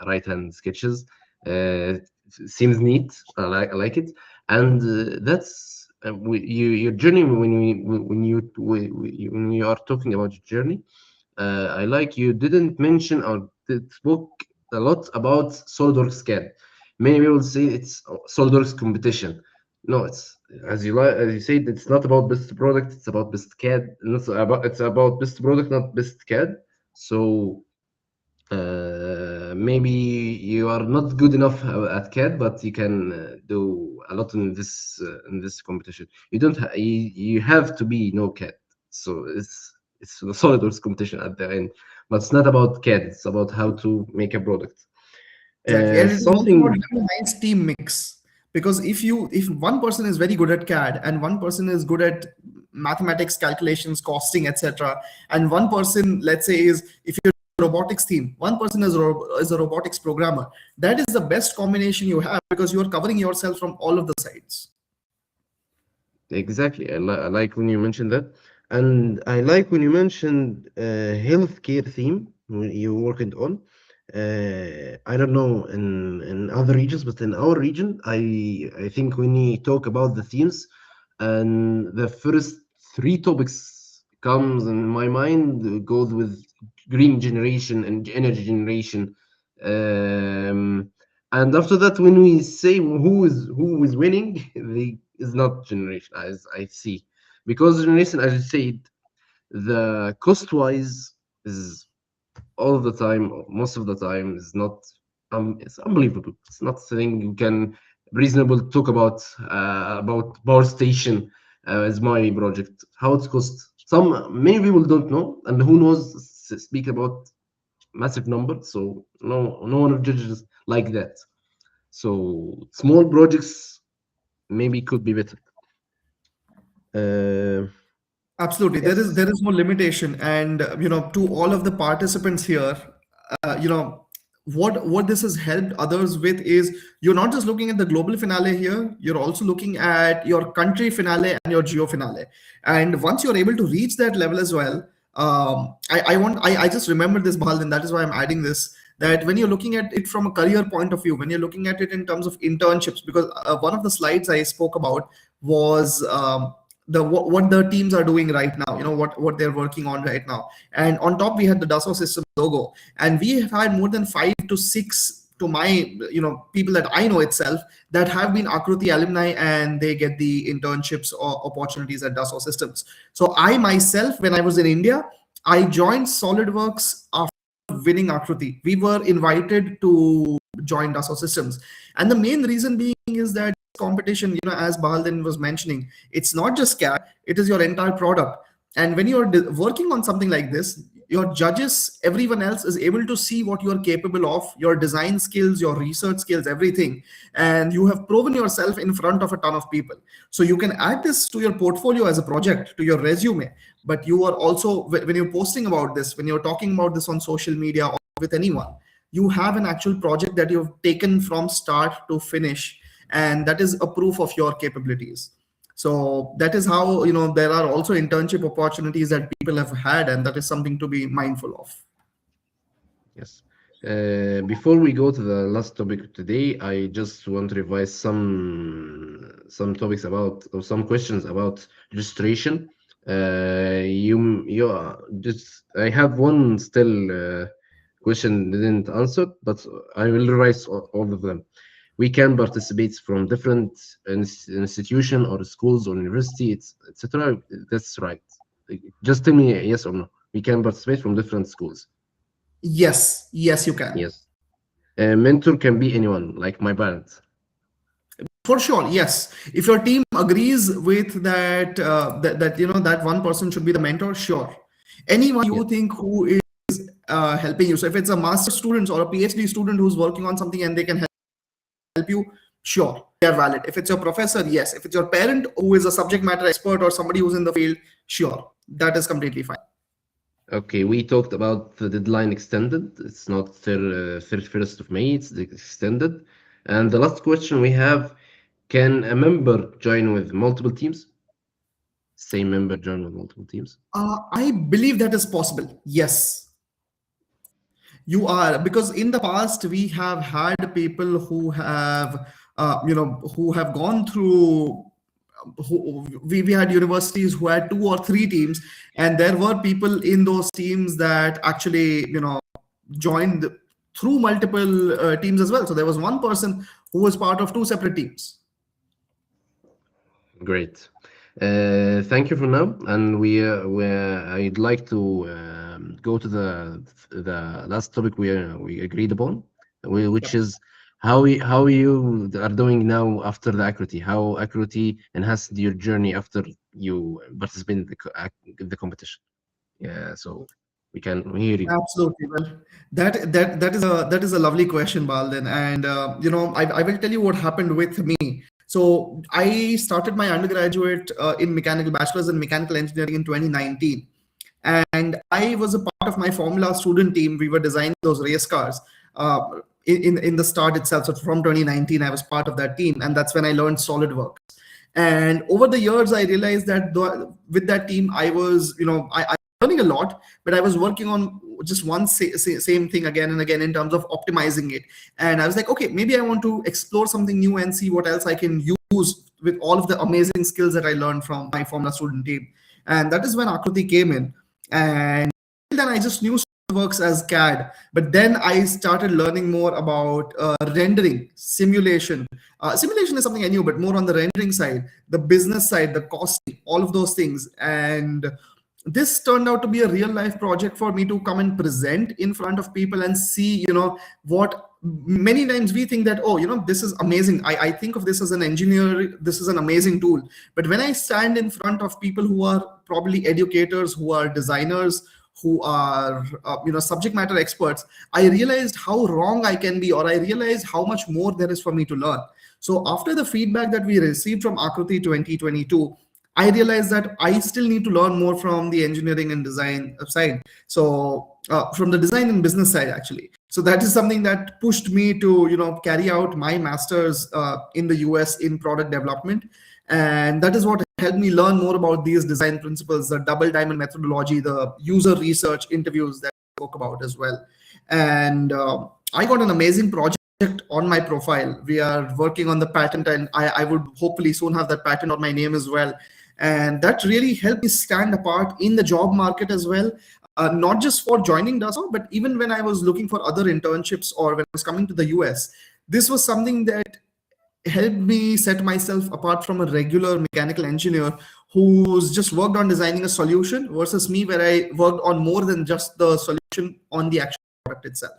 A: right hand sketches. Uh, Seems neat. I like it, and that's your journey. When you are talking about your journey, I like you didn't mention or spoke a lot about SolidWorks CAD. Many people say it's SolidWorks competition. No, it's as you said, it's not about best product. It's about best CAD. And it's about best product, not best CAD. So maybe you are not good enough at CAD, but you can do a lot in this competition. You don't you have to be no CAD. So it's a SolidWorks competition at the end, but it's not about CAD. It's about how to make a product.
B: Exactly, and it is also about
A: Something
B: having a nice team mix. Because if one person is very good at CAD and one person is good at mathematics, calculations, costing, etc., and one person, let's say, is if you're a robotics team, one person is a robotics programmer. That is the best combination you have because you are covering yourself from all of the sides.
A: Exactly. I like when you mentioned that. And I like when you mentioned healthcare theme when you worked on. I don't know in other regions, but in our region, I think when we talk about the themes, and the first three topics comes in my mind goes with green generation and energy generation. Um, and after that, when we say who is winning, the is not generation as I see, because generation, as you said, the cost wise is all the time, most of the time, is not. It's unbelievable. It's not something you can reasonable talk about power station as my project. How it costs. Some many people don't know, and who knows speak about massive numbers. So no one judges like that. So small projects maybe could be better. Uh,
B: Absolutely,
A: yes,
B: there is no limitation, and to all of the participants here, what this has helped others with is you're not just looking at the global finale here, you're also looking at your country finale and your geo finale, and once you're able to reach that level as well, I just remembered this, Bahal, and that is why I'm adding this. That when you're looking at it from a career point of view, when you're looking at it in terms of internships, because one of the slides I spoke about was the what the teams are doing right now, what they're working on right now, and on top we had the Dassault System logo, and we have had more than 5 to 6 to my people that I know itself that have been Akruti alumni, and they get the internships or opportunities at Dassault Systems. So I myself, when I was in India, I joined SolidWorks after winning Akruti. We were invited to join Dassault Systems, and the main reason being is that competition, as Bahaldin was mentioning, it's not just CAD, it is your entire product. And when you're working on something like this, your judges, everyone else is able to see what you're capable of, your design skills, your research skills, everything. And you have proven yourself in front of a ton of people. So you can add this to your portfolio as a project, to your resume. But you are also, when you're posting about this, when you're talking about this on social media or with anyone, you have an actual project that you've taken from start to finish, and that is a proof of your capabilities. So that is how there are also internship opportunities that people have had, and that is something to be mindful of.
A: yes. Before we go to the last topic today, I just want to revise some topics about or some questions about registration. Just I have one still question didn't answer, but I will revise all of them. We can participate from different institution or schools or university, etc. That's right. Just tell me yes or no. We can participate from different schools.
B: Yes, you can.
A: Yes. A mentor can be anyone, like my parents.
B: For sure, yes. If your team agrees with that, that one person should be the mentor, sure. Anyone
A: Yes.
B: you think who is helping you. So if it's a master student or a PhD student who's working on something and they can help you, sure, they're valid. If it's your professor, yes. If it's your parent who is a subject matter expert or somebody who's in the field, sure, that is completely fine.
A: Okay, we talked about the deadline extended. It's not 31st of May, it's extended. And the last question we have, can a member join with multiple teams? Same member join with multiple teams?
B: I believe that is possible. Yes, you are, because in the past we have had people who have who have gone through we had universities who had 2 or 3 teams, and there were people in those teams that actually joined through multiple teams as well. So there was one person who was part of two separate teams.
A: Great. Thank you for now, and I'd like to go to the last topic we agreed upon, which
B: Yep.
A: is how you are doing now after the AAKRUTI, how AAKRUTI enhanced your journey after you participated in the competition. Yeah, so we can hear you.
B: Absolutely. Well, that is a lovely question, Balden. And I will tell you what happened with me. So I started my undergraduate in mechanical bachelor's in mechanical engineering in 2019, and I was a part of my Formula student team. We were designing those race cars in the start itself. So from 2019, I was part of that team, and that's when I learned SolidWorks. And over the years, I realized that with that team, I was, I learning a lot, but I was working on just one same thing again and again in terms of optimizing it. And I was like, okay, maybe I want to explore something new and see what else I can use with all of the amazing skills that I learned from my Formula student team. And that is when AAKRUTI came in. And then I just knew works as CAD, but then I started learning more about rendering, simulation. Simulation is something I knew, but more on the rendering side, the business side, the costing, all of those things. And this turned out to be a real life project for me to come and present in front of people and see, what many times we think that, oh, this is amazing. I think of this as an engineer, this is an amazing tool. But when I stand in front of people who are probably educators, who are designers, who are subject matter experts, I realized how wrong I can be, or I realized how much more there is for me to learn. So after the feedback that we received from AAKRUTI 2022, I realized that I still need to learn more from the engineering and design side. So from the design and business side, actually. So that is something that pushed me to carry out my master's in the US in product development, and that is what helped me learn more about these design principles, the double diamond methodology, the user research interviews that I spoke about as well. And I got an amazing project on my profile. We are working on the patent, and I would hopefully soon have that patent on my name as well. And that really helped me stand apart in the job market as well. Not just for joining Dassault, but even when I was looking for other internships or when I was coming to the US, this was something that helped me set myself apart from a regular mechanical engineer who's just worked on designing a solution versus me, where I worked on more than just the solution on the actual product itself.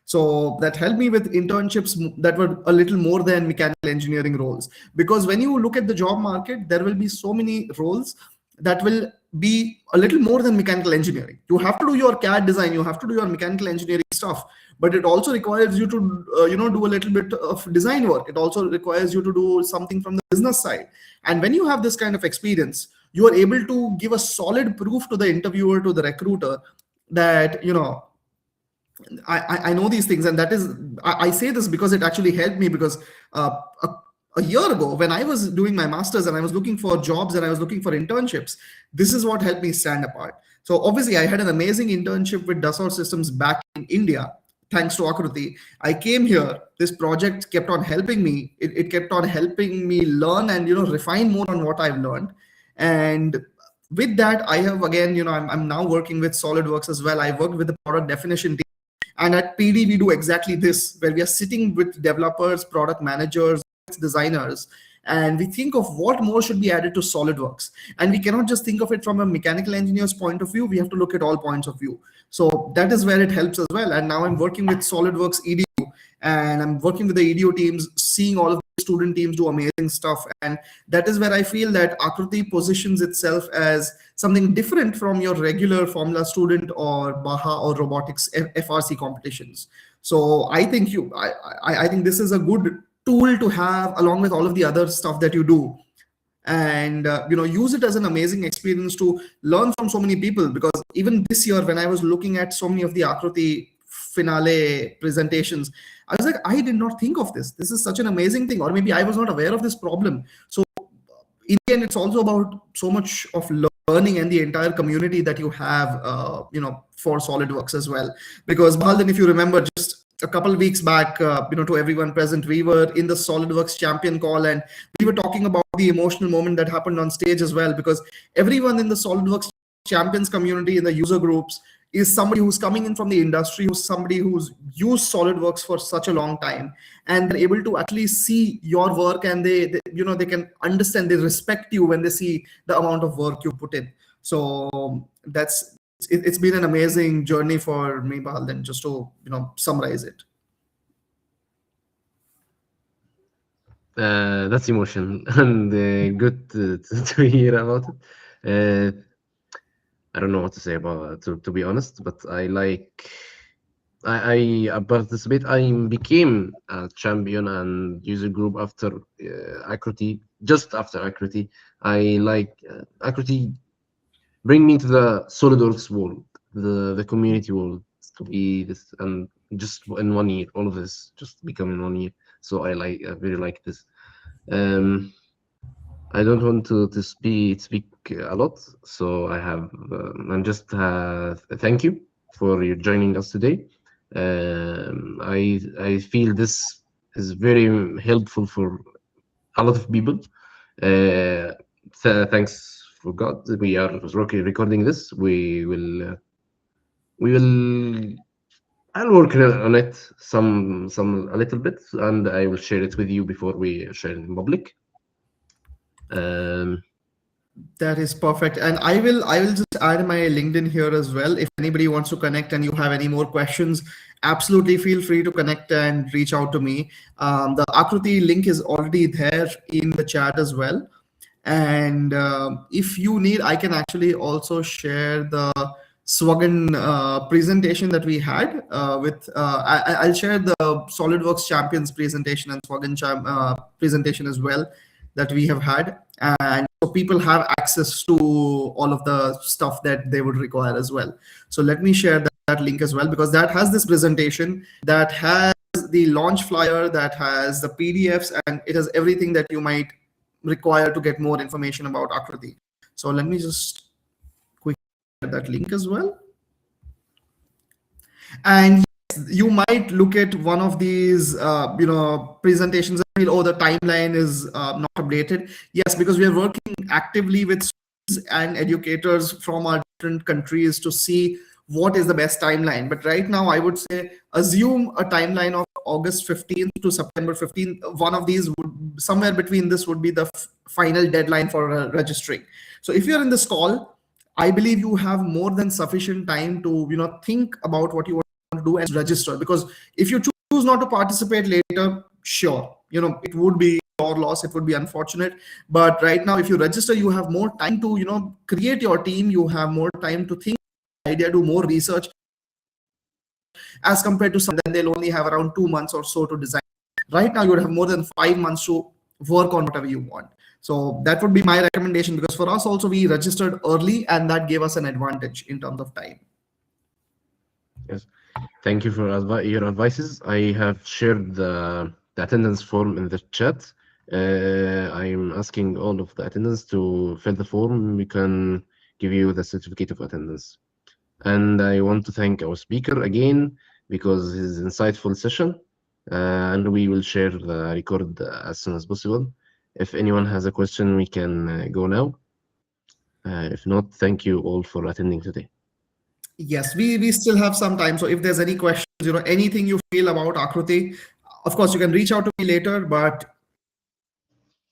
B: So that helped me with internships that were a little more than mechanical engineering roles. Because when you look at the job market, there will be so many roles that will be a little more than mechanical engineering. You have to do your CAD design, you have to do your mechanical engineering stuff, but it also requires you to do a little bit of design work. It also requires you to do something from the business side. And when you have this kind of experience, you are able to give a solid proof to the interviewer, to the recruiter, that I know these things. And that is, I say this because it actually helped me, because a year ago, when I was doing my master's and I was looking for jobs and I was looking for internships, this is what helped me stand apart. So obviously I had an amazing internship with Dassault Systems back in India, thanks to AAKRUTI. I came here, this project kept on helping me. It kept on helping me learn and refine more on what I've learned. And with that, I have again, I'm now working with SolidWorks as well. I worked with the product definition team. And at PD, we do exactly this, where we are sitting with developers, product managers, designers, and we think of what more should be added to SolidWorks. And we cannot just think of it from a mechanical engineer's point of view. We have to look at all points of view. So that is where it helps as well. And now I'm working with SolidWorks EDU, and I'm working with the EDU teams, seeing all of the student teams do amazing stuff. And that is where I feel that AAKRUTI positions itself as something different from your regular Formula student or Baha or robotics FRC competitions. So I think I think this is a good tool to have along with all of the other stuff that you do, and use it as an amazing experience to learn from so many people. Because even this year, when I was looking at so many of the AAKRUTI finale presentations, I was like, I did not think of this. This is such an amazing thing, or maybe I was not aware of this problem. So in the end, it's also about so much of learning and the entire community that you have for SolidWorks as well. Because Baldan, if you remember, just a couple of weeks back, to everyone present, we were in the SolidWorks champion call, and we were talking about the emotional moment that happened on stage as well, because everyone in the SolidWorks champions community, in the user groups, is somebody who's coming in from the industry, who's somebody who's used SolidWorks for such a long time, and they're able to actually see your work, and they they can understand, they respect you when they see the amount of work you put in. So it's been an amazing journey for me, Bahalden, just to summarize it.
A: That's emotional and good to hear about it. I don't know what to say about to be honest, but I participate. I became a champion and user group after AAKRUTI. Just after AAKRUTI, I like AAKRUTI bring me to the SolidWorks world, the community world, to be this, and just in 1 year, all of this just become in 1 year. So I really like this. Um, I don't want to speak a lot, so I'm just thank you for you joining us today. I feel this is very helpful for a lot of people. Thanks for God, we are recording this. We will. I'll work on it some a little bit, and I will share it with you before we share it in public. Um,
B: That is perfect. And I will just add my LinkedIn here as well. If anybody wants to connect and you have any more questions, absolutely feel free to connect and reach out to me. The Akruti link is already there in the chat as well. And if you need, I can actually also share the SWUG presentation that we had I'll share the SolidWorks Champions presentation and SWUG presentation as well that we have had. And so people have access to all of the stuff that they would require as well. So let me share that link as well, because that has this presentation, that has the launch flyer, that has the PDFs, and it has everything that you might require to get more information about Akruti. So let me just quickly share that link as well. And yes, you might look at one of these presentations and feel, oh, the timeline is not updated. Yes, because we are working actively with students and educators from our different countries to see what is the best timeline. But right now, I would say assume a timeline of August 15th to September 15th. One of these would, somewhere between this, would be the final deadline for registering. So if you're in this call, I believe you have more than sufficient time to think about what you want to do and register. Because if you choose not to participate later, sure, it would be your loss, it would be unfortunate. But right now, if you register, you have more time to create your team, you have more time to think idea, do more research, as compared to some, then they'll only have around 2 months or so to design. Right now, you would have more than 5 months to work on whatever you want. So that would be my recommendation, because for us also, we registered early, and that gave us an advantage in terms of time.
A: Yes, thank you for your advices. I have shared the attendance form in the chat. I'm asking all of the attendants to fill the form. We can give you the certificate of attendance. And I want to thank our speaker again, because his insightful session, and we will share the record as soon as possible. If anyone has a question, we can go now. If not, thank you all for attending today.
B: Yes, we still have some time. So if there's any questions, anything you feel about Akruti, of course, you can reach out to me later. But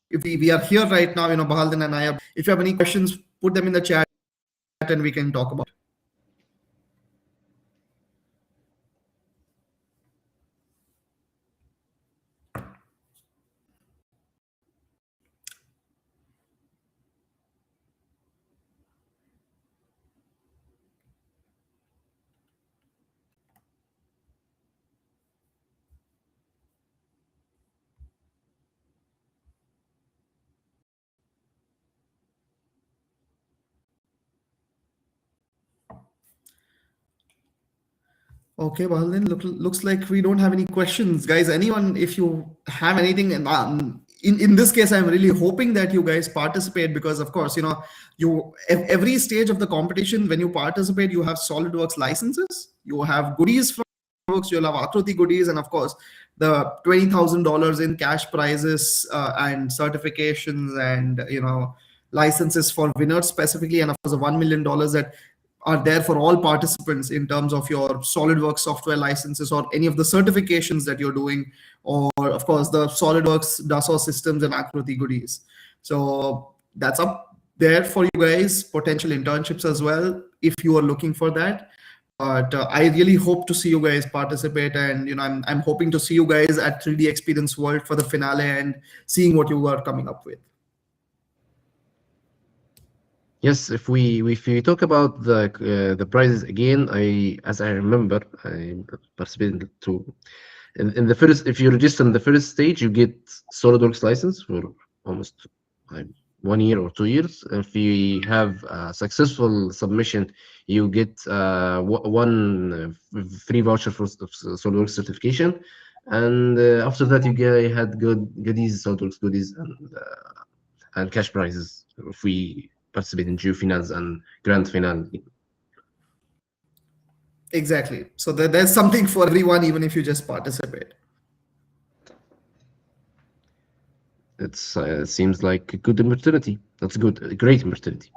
B: if we are here right now, Bahalden and I, if you have any questions, put them in the chat and we can talk about it. Okay, well then looks like we don't have any questions, guys. Anyone, if you have anything, in this case, I'm really hoping that you guys participate, because of course, every stage of the competition, when you participate, you have SolidWorks licenses, you have goodies from SolidWorks, you'll have Akruti goodies, and of course, the $20,000 in cash prizes and certifications and licenses for winners specifically, and of course, the $1 million that are there for all participants in terms of your SolidWorks software licenses or any of the certifications that you're doing, or of course the SolidWorks, Dassault Systems, and AAKRUTI goodies. So that's up there for you guys, potential internships as well if you are looking for that. But I really hope to see you guys participate, and I'm hoping to see you guys at 3D Experience World for the finale and seeing what you are coming up with.
A: Yes, if we talk about the prizes again, as I remember, I participated to in the first. If you register in the first stage, you get SolidWorks license for almost like 1 year or 2 years. If you have a successful submission, you get one free voucher for SolidWorks certification, and after that had goodies, SolidWorks goodies, and cash prizes if we participate in Geo finals and grand final.
B: Exactly. So there's something for everyone, even if you just participate.
A: It seems like a good opportunity. That's good, a great opportunity.